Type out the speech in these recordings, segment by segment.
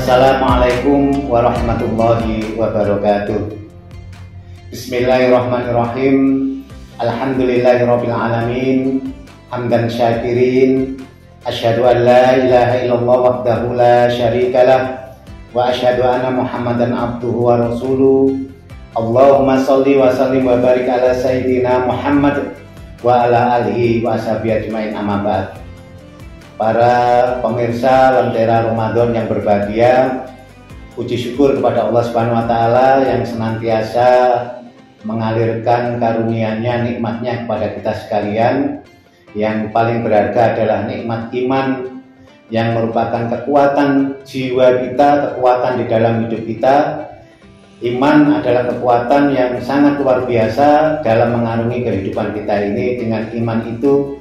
Assalamualaikum warahmatullahi wabarakatuh. Bismillahirrahmanirrahim. Alhamdulillahirabbil alamin. Hamdan syakirin. Asyhadu an la ilaha illallah wahdahu la syarikalah wa asyhadu anna Muhammadan abduhu wa rasuluh. Allahumma shalli wa sallim wa barik ala sayyidina Muhammad wa ala alihi wa ashabihi ajmain, amma ba'd. Para pemirsa Lentera Ramadan yang berbahagia, puji syukur kepada Allah Subhanahu wa taala yang senantiasa mengalirkan karunia-Nya, nikmat-Nya kepada kita sekalian. Yang paling berharga adalah nikmat iman yang merupakan kekuatan jiwa kita, kekuatan di dalam hidup kita. Iman adalah kekuatan yang sangat luar biasa dalam mengarungi kehidupan kita ini. Dengan iman itu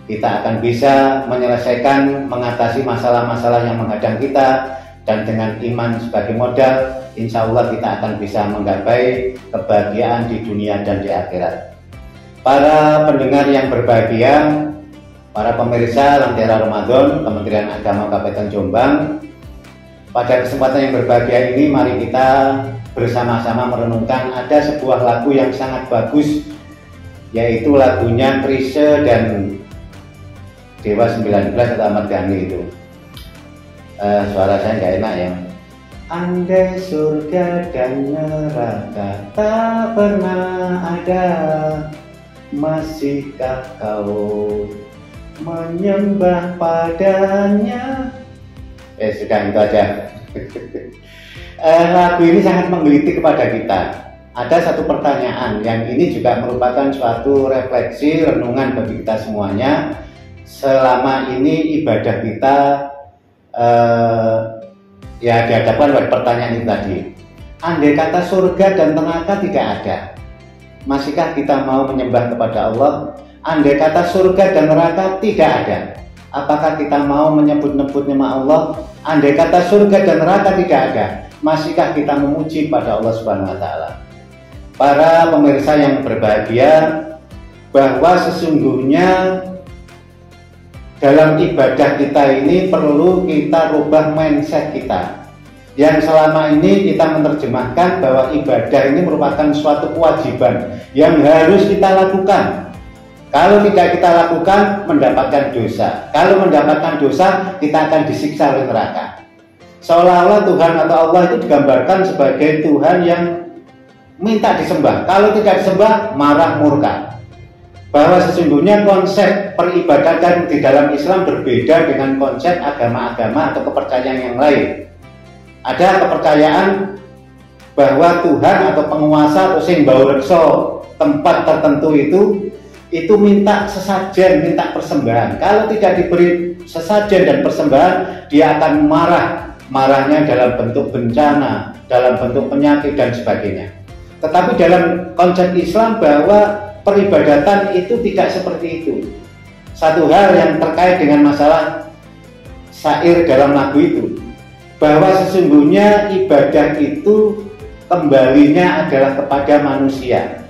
kita akan bisa menyelesaikan, mengatasi masalah-masalah yang menghadang kita, dan dengan iman sebagai modal, insya Allah kita akan bisa menggapai kebahagiaan di dunia dan di akhirat. Para pendengar yang berbahagia, para pemirsa Lentera Ramadan Kementerian Agama Kabupaten Jombang, pada kesempatan yang berbahagia ini mari kita bersama-sama merenungkan ada sebuah lagu yang sangat bagus, yaitu lagunya Chrisye dan Dewa 19 atau Ahmad Dhani itu. Suara saya nggak enak ya. Andai surga dan neraka tak pernah ada, masihkah kau menyembah padanya? Sudah itu aja. Lagu ini sangat menggelitik kepada kita. Ada satu pertanyaan yang ini juga merupakan suatu refleksi renungan bagi kita semuanya. Selama ini ibadah kita ya dihadapkan pada pertanyaan ini tadi. Andai kata surga dan neraka tidak ada, masihkah kita mau menyembah kepada Allah? Andai kata surga dan neraka tidak ada, apakah kita mau menyebut-nyebut nama Allah? Andai kata surga dan neraka tidak ada, masihkah kita memuji pada Allah Subhanahu wa taala? Para pemirsa yang berbahagia, bahwa sesungguhnya dalam ibadah kita ini perlu kita rubah mindset kita. Yang selama ini kita menerjemahkan bahwa ibadah ini merupakan suatu kewajiban yang harus kita lakukan. Kalau tidak kita lakukan, mendapatkan dosa. Kalau mendapatkan dosa, kita akan disiksa oleh neraka. Seolah-olah Tuhan atau Allah itu digambarkan sebagai Tuhan yang minta disembah. Kalau tidak disembah, marah murka. Bahwa sesungguhnya konsep peribadatan di dalam Islam berbeda dengan konsep agama-agama atau kepercayaan yang lain. Ada kepercayaan bahwa Tuhan atau penguasa atau sing bau rekso tempat tertentu itu minta sesajen, minta persembahan. Kalau tidak diberi sesajen dan persembahan, dia akan marah. Marahnya dalam bentuk bencana, dalam bentuk penyakit dan sebagainya. Tetapi dalam konsep Islam bahwa peribadatan itu tidak seperti itu. Satu hal yang terkait dengan masalah syair dalam lagu itu, bahwa sesungguhnya ibadah itu kembalinya adalah kepada manusia.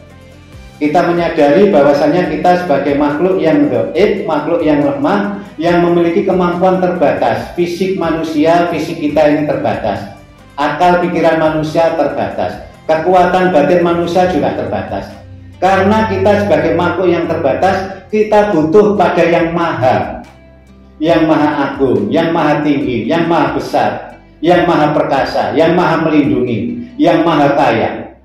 Kita menyadari bahwasanya kita sebagai makhluk yang dhaif, makhluk yang lemah, yang memiliki kemampuan terbatas. Fisik manusia, fisik kita ini terbatas. Akal pikiran manusia terbatas. Kekuatan batin manusia juga terbatas. Karena kita sebagai makhluk yang terbatas, kita butuh pada yang maha agung, yang maha tinggi, yang maha besar, yang maha perkasa, yang maha melindungi, yang maha kaya.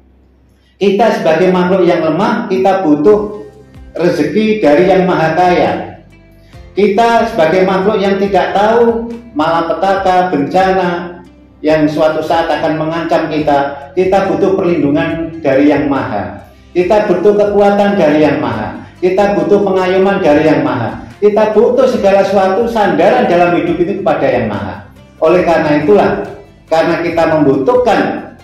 Kita sebagai makhluk yang lemah, kita butuh rezeki dari yang maha kaya. Kita sebagai makhluk yang tidak tahu malapetaka, bencana yang suatu saat akan mengancam kita butuh perlindungan dari yang maha. Kita butuh kekuatan dari yang maha. Kita butuh pengayoman dari yang maha. Kita butuh segala sesuatu sandaran dalam hidup itu kepada yang maha. Oleh karena itulah, karena kita membutuhkan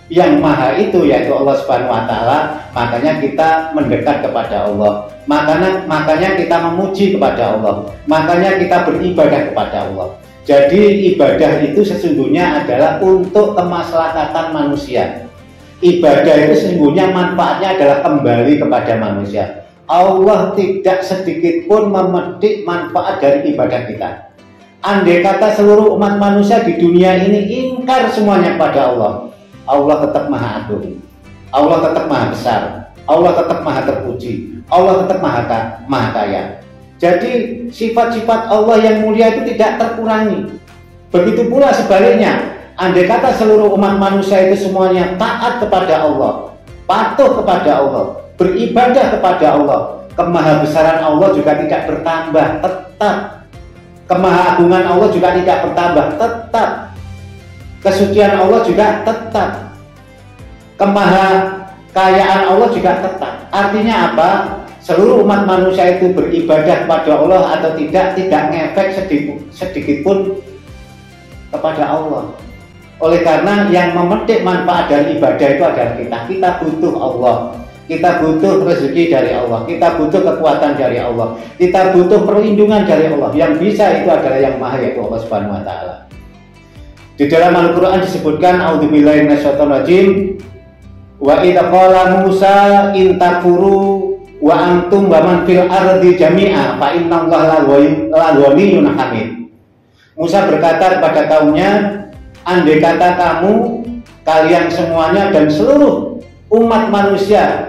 yang maha itu, yaitu Allah Subhanahu wa taala, makanya kita mendekat kepada Allah. Makanya kita memuji kepada Allah. Makanya kita beribadah kepada Allah. Jadi ibadah itu sesungguhnya adalah untuk kemaslahatan manusia. Ibadah itu sesungguhnya manfaatnya adalah kembali kepada manusia. Allah tidak sedikit pun memetik manfaat dari ibadah kita. Andai kata seluruh umat manusia di dunia ini ingkar semuanya kepada Allah, Allah tetap maha agung, Allah tetap maha besar, Allah tetap maha terpuji, Allah tetap maha kaya. Jadi sifat-sifat Allah yang mulia itu tidak terkurangi. Begitu pula sebaliknya, andai kata seluruh umat manusia itu semuanya taat kepada Allah, patuh kepada Allah, beribadah kepada Allah, kemahabesaran Allah juga tidak bertambah, tetap. Kemahagungan Allah juga tidak bertambah, tetap. Kesucian Allah juga tetap. Kemahakayaan Allah juga tetap. Artinya apa? Seluruh umat manusia itu beribadah kepada Allah atau tidak ngefek sedikit pun kepada Allah. Oleh karena yang memetik manfaat dari ibadah itu adalah kita. Kita butuh Allah. Kita butuh rezeki dari Allah, kita butuh kekuatan dari Allah, kita butuh perlindungan dari Allah. Yang bisa itu adalah yang maha, yaitu Allah Subhanahu wa taala. Di dalam Al-Qur'an disebutkan a'udzubillahi minasyaitonirrajim, wa idza qala Musa in takfuru wa antum wa man fil ardi jami'a fa innallaha la ghaniyyun hamid. Musa berkata kepada kaumnya, andai kata kalian semuanya dan seluruh umat manusia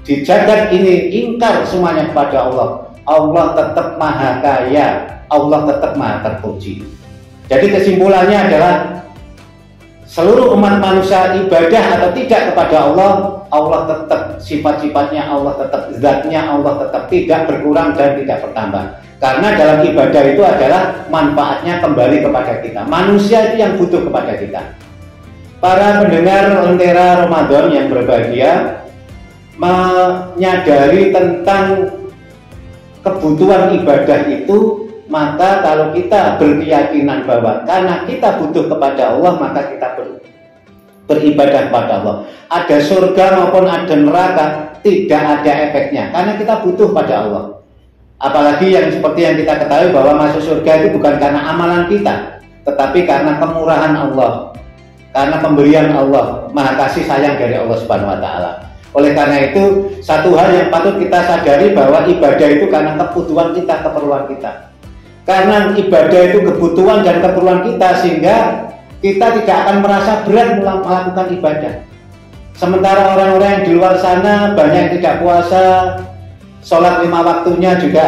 di jagat ini ingkar semuanya kepada Allah, Allah tetap maha kaya, Allah tetap maha terpuji. Jadi kesimpulannya adalah seluruh umat manusia ibadah atau tidak kepada Allah, Allah tetap sifat-sifatnya, Allah tetap zatnya, Allah tetap tidak berkurang dan tidak bertambah. Karena dalam ibadah itu adalah manfaatnya kembali kepada kita. Manusia itu yang butuh kepada kita. Para pendengar Lentera Ramadan yang berbahagia, menyadari tentang kebutuhan ibadah itu, maka kalau kita berkeyakinan bahwa karena kita butuh kepada Allah, maka kita beribadah kepada Allah. Ada surga maupun ada neraka, tidak ada efeknya karena kita butuh pada Allah. Apalagi yang seperti yang kita ketahui bahwa masuk surga itu bukan karena amalan kita, tetapi karena kemurahan Allah, karena pemberian Allah, maha kasih sayang dari Allah Subhanahu wa taala. Oleh karena itu, satu hal yang patut kita sadari bahwa ibadah itu karena kebutuhan kita, keperluan kita. Karena ibadah itu kebutuhan dan keperluan kita, sehingga kita tidak akan merasa berat melakukan ibadah. Sementara orang-orang yang di luar sana banyak yang tidak puasa, sholat 5 waktunya juga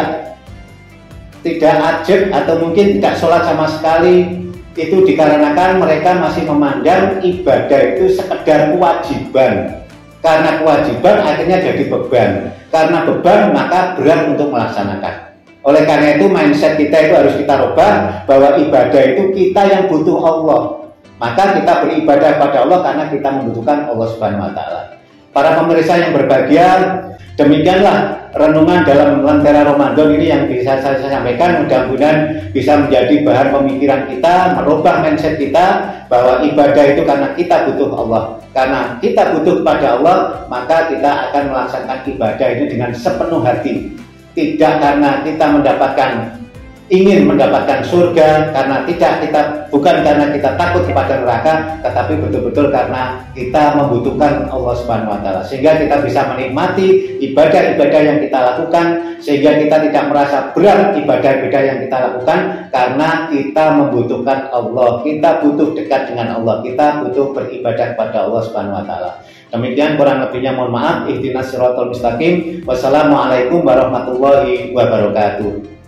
tidak ajib atau mungkin tidak sholat sama sekali. Itu dikarenakan mereka masih memandang ibadah itu sekedar kewajiban. Karena kewajiban akhirnya jadi beban. Karena beban maka berat untuk melaksanakan. Oleh karena itu mindset kita itu harus kita rubah, bahwa ibadah itu kita yang butuh Allah. Maka kita beribadah kepada Allah karena kita membutuhkan Allah Subhanahu wa taala. Para pemirsa yang berbahagia, demikianlah renungan dalam Lentera Ramadan ini yang bisa saya sampaikan. Mudah-mudahan bisa menjadi bahan pemikiran kita, merubah mindset kita bahwa ibadah itu karena kita butuh Allah. Karena kita butuh kepada Allah, maka kita akan melaksanakan ibadah ini dengan sepenuh hati. Tidak karena kita ingin mendapatkan surga, bukan karena kita takut kepada neraka, tetapi betul-betul karena kita membutuhkan Allah Subhanahu wa taala. Sehingga kita bisa menikmati ibadah-ibadah yang kita lakukan, sehingga kita tidak merasa berat ibadah-ibadah yang kita lakukan, karena kita membutuhkan Allah. Kita butuh dekat dengan Allah, kita butuh beribadah kepada Allah Subhanahu wa taala. Demikian, kurang lebihnya mohon maaf. Ihdinas siratal mustaqim. Wassalamualaikum warahmatullahi wabarakatuh.